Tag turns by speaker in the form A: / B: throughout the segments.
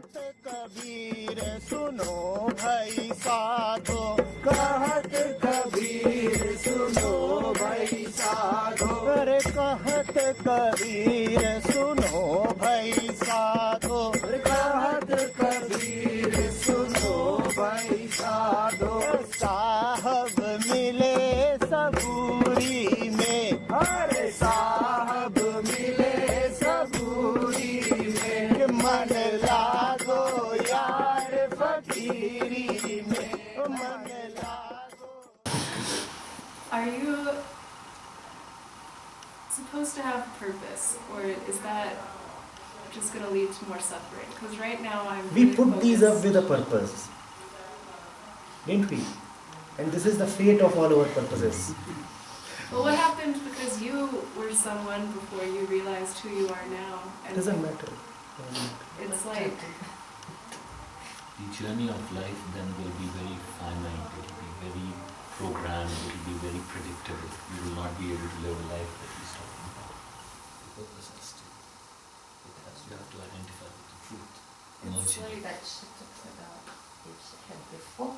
A: कबीर सुनो भाई साधो, कहत कबीर सुनो भाई साधो, अरे कहत कबीर सुनो भाई साधो, कहत कबीर सुनो भाई साधो। साहब मिले सबूरी में, अरे साहब मिले सबूरी में, मन लागो यार फकीरी में, मन लागो।
B: Are you supposed to have purpose, or is that just going to lead to more suffering? Because right now I'm
C: We
B: really
C: put these up
B: focused.
C: with a purpose, didn't we? And this is the fate of all our purposes.
B: Well, what happened because you were someone before you realized who you are now?
C: It
B: And
C: doesn't matter.
B: it's like,
D: The journey of life then will be very finite, it will be very programmed, it will be very predictable. You will not be able to live a life that he's talking about. The purpose is still. You have to identify with the truth.
B: it's
D: Emerging.
B: like
E: That she talks about it had before.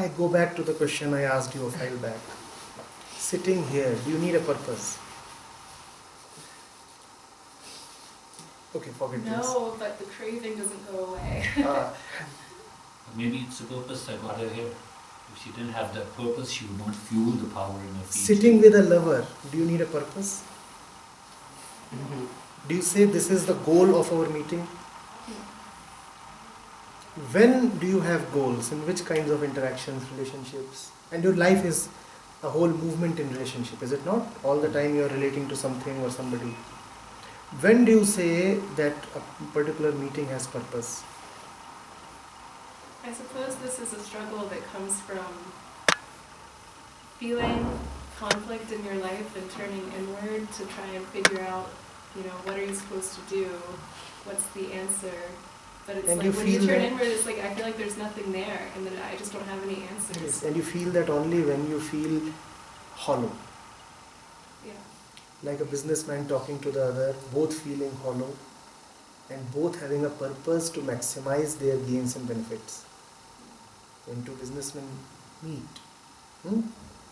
C: I go back to the question I asked you a while back. Sitting here, do you need a purpose? Okay, forget this.
B: no, but the craving doesn't go away.
D: Maybe it's a purpose that got her here. If she didn't have that purpose, she would not fuel the power in her feet.
C: Sitting with a lover, do you need a purpose? Do you say this is the goal of our meeting? When do you have goals? In which kinds of interactions, relationships? And your life is a whole movement in relationship, is it not? All the time you are relating to something or somebody. When do you say that a particular meeting has purpose?
B: I suppose this is a struggle that comes from feeling conflict in your life and turning inward to try and figure out, what are you supposed to do? What's the answer? But it's
C: And
B: like
C: you
B: when you
C: feel
B: turn
C: that-
B: inward, it's like I feel like there's nothing there, and then I just don't have any answers.
C: Yes, and you feel that only when you feel hollow.
B: Yeah.
C: Like a businessman talking to the other, both feeling hollow and both having a purpose to maximize their gains and benefits. When two businessmen meet,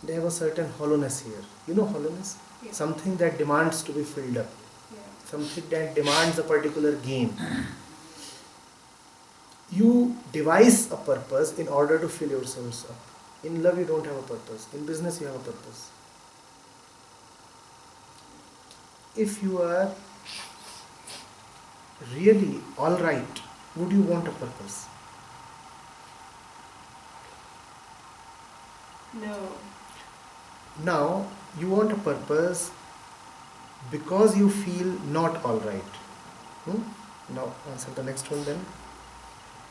C: they have a certain hollowness here. You know hollowness?
B: Yeah.
C: Something that demands to be filled up.
B: Yeah.
C: Something that demands a particular gain. You devise a purpose in order to fill yourselves up. In love you don't have a purpose. In business you have a purpose. If you are really alright, would you want a purpose?
B: No.
C: Now, you want a purpose because you feel not alright. Now, answer the next one then.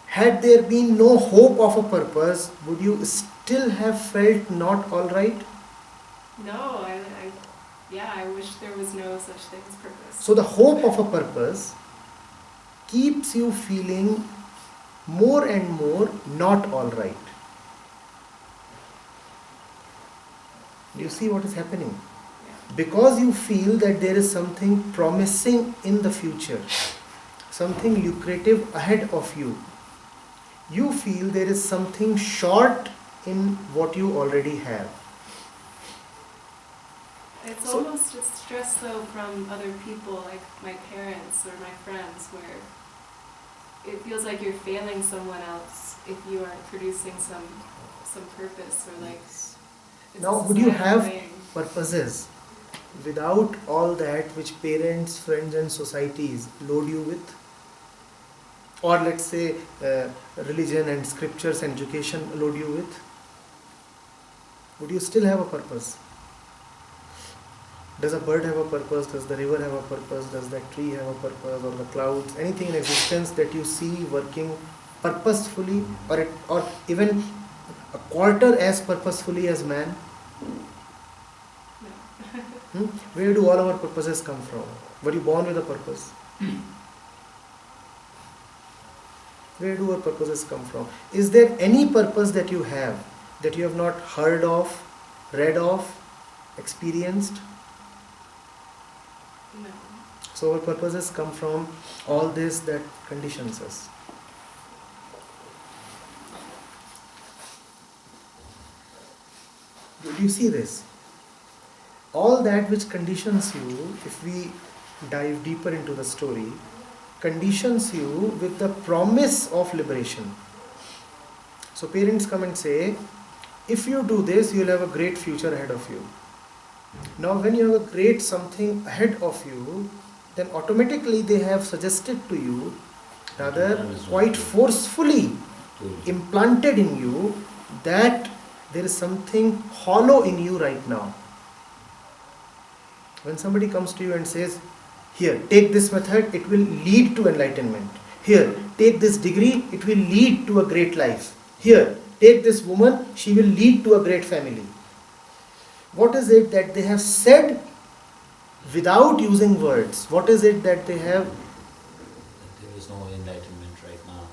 C: Had there been no hope of a purpose, would you still have felt not alright?
B: No, I wish there was no such thing as purpose.
C: So, the hope of a purpose keeps you feeling more and more not alright. Do you see what is happening?
B: Yeah.
C: Because you feel that there is something promising in the future, something lucrative ahead of you, you feel there is something short in what you already have.
B: It's
C: So-
B: almost it's stress though from other people, like my parents or my friends, where it feels like you're failing someone else if you aren't producing some purpose or like. It's
C: Now,
B: a
C: would you
B: societal
C: have
B: thing.
C: purposes without all that which parents, friends and societies load you with? Or let's say religion and scriptures and education load you with? Would you still have a purpose? Does a bird have a purpose? Does the river have a purpose? Does that tree have a purpose? Or the clouds? Anything in existence that you see working purposefully or even a quarter as purposefully as man?
B: No.
C: Where do all our purposes come from? Were you born with a purpose? Where do our purposes come from? Is there any purpose that you have not heard of, read of, experienced?
B: No.
C: So our purposes come from all this that conditions us. You see this? All that which conditions you, if we dive deeper into the story, conditions you with the promise of liberation. So parents come and say, if you do this, you'll have a great future ahead of you. Now when you have a great something ahead of you, then automatically they have suggested to you, rather quite forcefully implanted in you, that there is something hollow in you right now. When somebody comes to you and says, here, take this method, it will lead to enlightenment. Here, take this degree, it will lead to a great life. Here, take this woman, she will lead to a great family. What is it that they have said without using words? What is it that they have?
D: There is no enlightenment right now.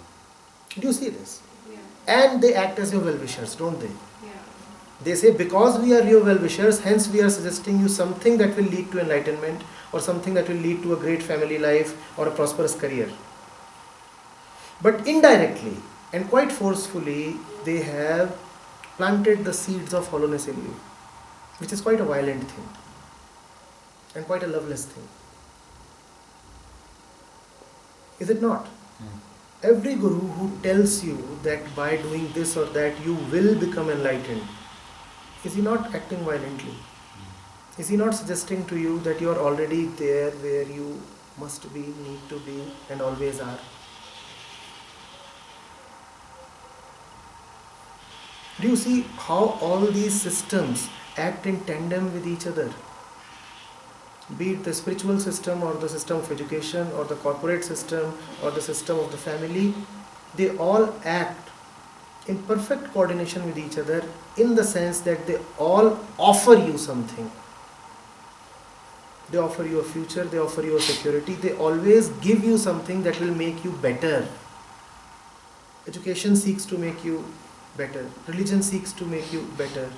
C: Do you see this?
B: Yeah.
C: And they act as your well-wishers, don't they?
B: Yeah.
C: They say, because we are your well-wishers, hence we are suggesting you something that will lead to enlightenment, or something that will lead to a great family life or a prosperous career. But indirectly and quite forcefully, they have planted the seeds of hollowness in you, which is quite a violent thing and quite a loveless thing. Is it not? Every guru who tells you that by doing this or that you will become enlightened, is he not acting violently? Is he not suggesting to you that you are already there where you must be, need to be, and always are? Do you see how all these systems act in tandem with each other? Be it the spiritual system or the system of education or the corporate system or the system of the family, they all act in perfect coordination with each other, in the sense that they all offer you something. They offer you a future, they offer you a security, they always give you something that will make you better. Education seeks to make you better. Religion seeks to make you better.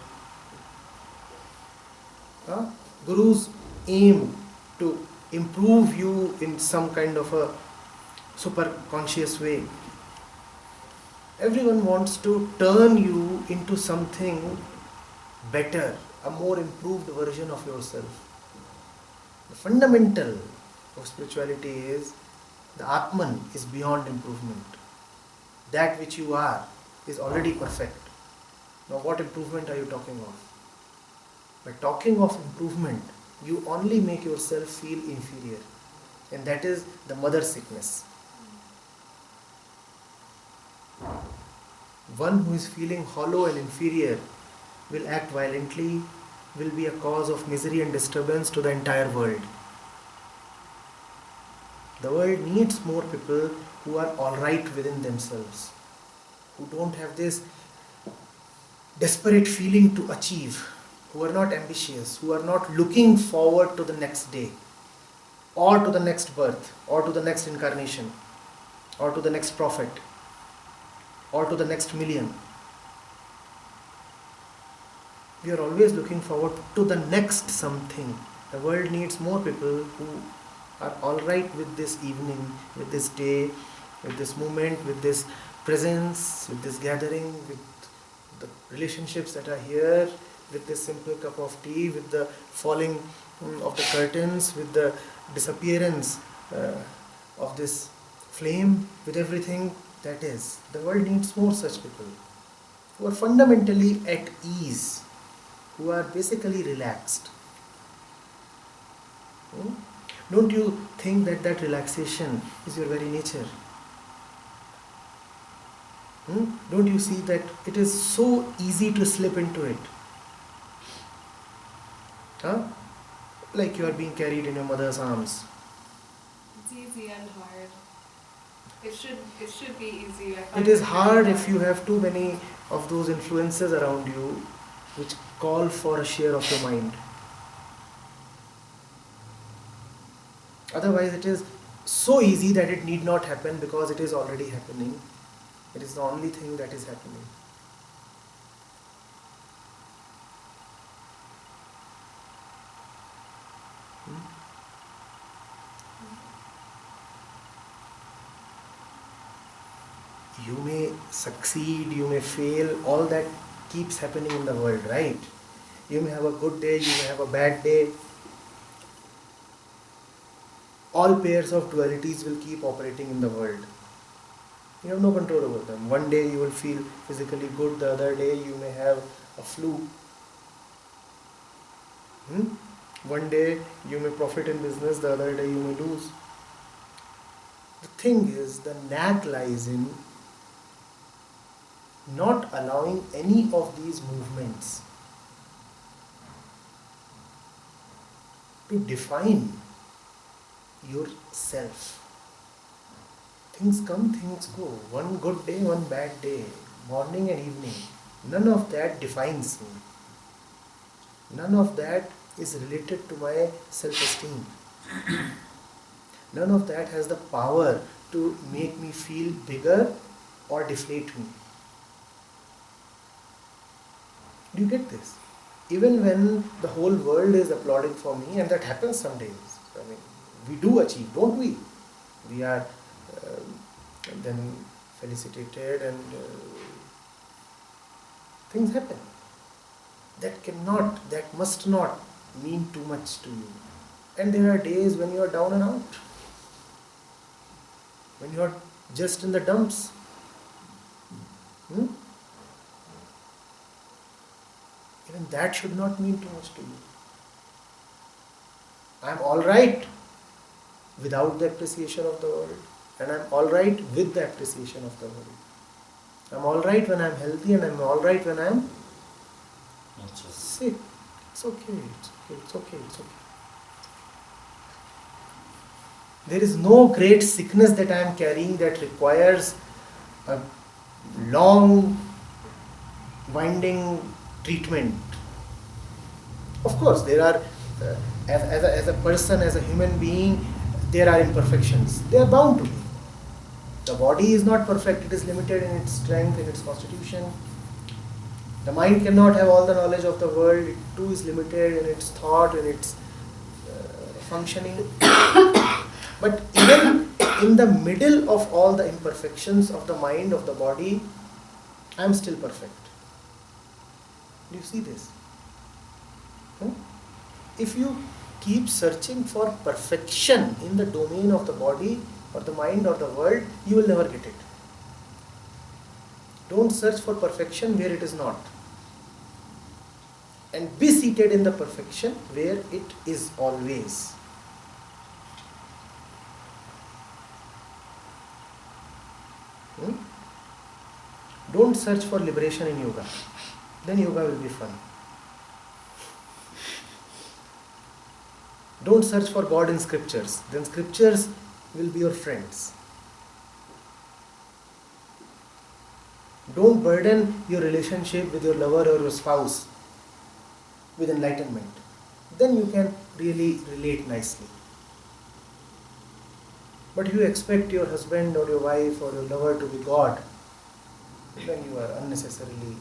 C: Gurus aim to improve you in some kind of a super conscious way. Everyone wants to turn you into something better, a more improved version of yourself. The fundamental of spirituality is the Atman is beyond improvement. That which you are is already perfect. Now what improvement are you talking of? By talking of improvement, you only make yourself feel inferior. And that is the mother sickness. One who is feeling hollow and inferior will act violently, will be a cause of misery and disturbance to the entire world. The world needs more people who are alright within themselves, who don't have this desperate feeling to achieve, who are not ambitious, who are not looking forward to the next day, or to the next birth, or to the next incarnation, or to the next prophet, or to the next million. We are always looking forward to the next something. The world needs more people who are alright with this evening, with this day, with this moment, with this presence, with this gathering, with the relationships that are here, with this simple cup of tea, with the falling of the curtains, with the disappearance of this flame, with everything that is. The world needs more such people who are fundamentally at ease, who are basically relaxed. Don't you think that that relaxation is your very nature? Don't you see that it is so easy to slip into it? Like you are being carried in your mother's arms.
B: It's easy and hard. It should be easy.
C: It is hard if you have too many of those influences around you which call for a share of your mind. Otherwise it is so easy that it need not happen because it is already happening. It is the only thing that is happening. You may succeed, you may fail, all that keeps happening in the world, right? You may have a good day, you may have a bad day. All pairs of dualities will keep operating in the world. You have no control over them. One day you will feel physically good, the other day you may have a flu. One day you may profit in business, the other day you may lose. The thing is, the knack lies in not allowing any of these movements to define yourself. Things come, things go. One good day, one bad day, morning and evening. None of that defines me. None of that is related to my self-esteem. None of that has the power to make me feel bigger or deflate me. Do you get this? Even when the whole world is applauding for me, and that happens some days. I mean, we do achieve, don't we? We are then felicitated and things happen. That must not mean too much to you. And there are days when you are down and out. When you are just in the dumps. Even that should not mean too much to you. I am alright without the appreciation of the world, and I am alright with the appreciation of the world. I am alright when I am healthy, and I am alright when I am
D: Not so.
C: sick. It's okay, it's okay. There is no great sickness that I am carrying that requires a long, winding treatment. Of course, there are, as a person, as a human being, there are imperfections. They are bound to be. The body is not perfect, it is limited in its strength, in its constitution. The mind cannot have all the knowledge of the world, it too is limited in its thought, in its functioning. But even in the middle of all the imperfections of the mind, of the body, I am still perfect. Do you see this? If you keep searching for perfection in the domain of the body or the mind or the world, you will never get it. Don't search for perfection where it is not. And be seated in the perfection where it is always. Don't search for liberation in yoga. Then yoga will be fun. Don't search for God in scriptures. Then scriptures will be your friends. Don't burden your relationship with your lover or your spouse with enlightenment. Then you can really relate nicely. But if you expect your husband or your wife or your lover to be God, then you are unnecessarily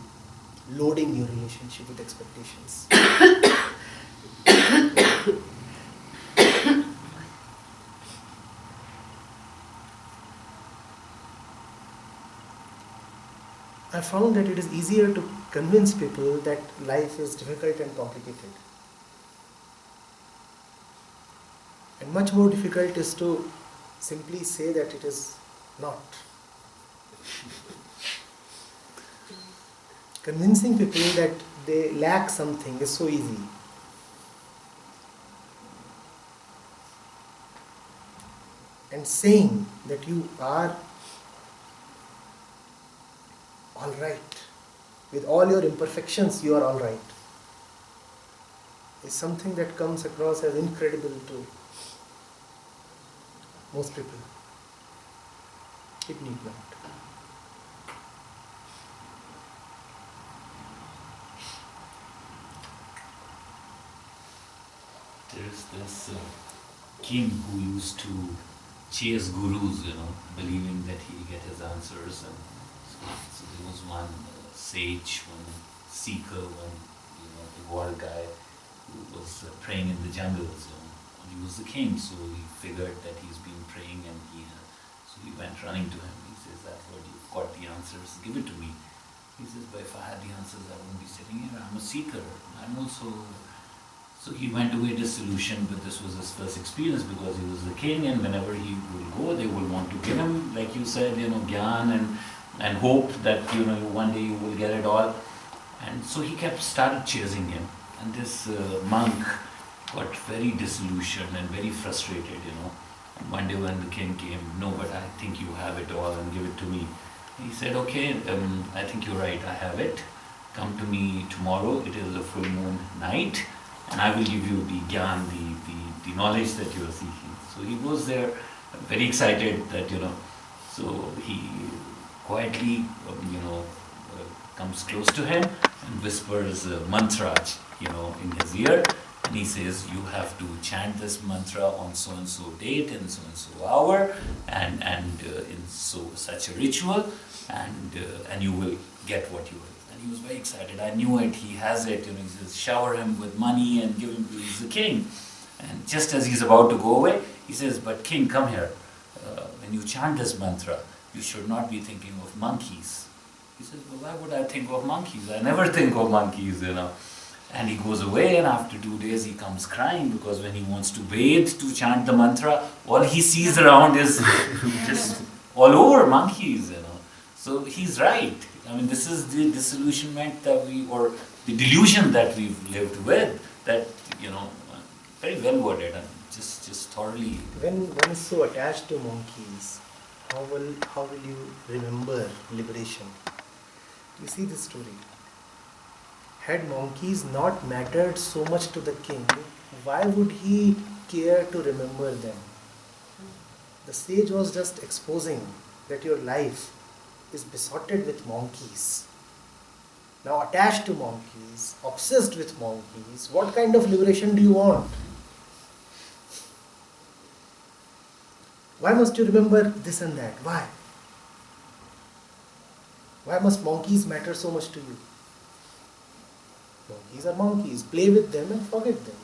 C: loading your relationship with expectations. I found that it is easier to convince people that life is difficult and complicated. And much more difficult is to simply say that it is not. Convincing people that they lack something is so easy. And saying that you are alright, with all your imperfections you are alright, is something that comes across as incredible to most people. It need not.
D: There is this king who used to chase gurus, believing that he'll get his answers. And so there was one sage, one seeker, one war guy who was praying in the jungles. He was the king, so he figured that he's been praying, and so he went running to him. He says, "I've heard you've got the answers. Give it to me." He says, but if I had the answers, I wouldn't be sitting here. I'm a seeker. I'm also... So he went away disillusioned, but this was his first experience because he was the king, and whenever he would go, they would want to give him, like you said, gyan and hope that, one day you will get it all. And so he started chasing him. And this monk got very disillusioned and very frustrated. And one day when the king came, no, but I think you have it all and give it to me. He said, okay, I think you're right, I have it. Come to me tomorrow, it is a full moon night, and I will give you the gyan, the knowledge that you are seeking. So he goes there, very excited that, so he quietly, comes close to him and whispers mantras, in his ear. And he says, you have to chant this mantra on so-and-so date and so-and-so hour and in such a ritual, and you will get what you will. And he was very excited. I knew it, he has it. He says, shower him with money and give him to, he's the king. And just as he's about to go away, he says, but king, come here. When you chant this mantra, you should not be thinking of monkeys. He says, well, why would I think of monkeys? I never think of monkeys, And he goes away, and after 2 days he comes crying because when he wants to bathe to chant the mantra, all he sees around is just all over monkeys, So he's right. I mean, this is the disillusionment that or the delusion that we've lived with, that, very well worded and just thoroughly.
C: When one is so attached to monkeys, how will you remember liberation? You see this story. Had monkeys not mattered so much to the king, why would he care to remember them? The sage was just exposing that your life is besotted with monkeys. Now attached to monkeys, obsessed with monkeys, what kind of liberation do you want? Why must you remember this and that? Why? Why must monkeys matter so much to you? Monkeys are monkeys. Play with them and forget them.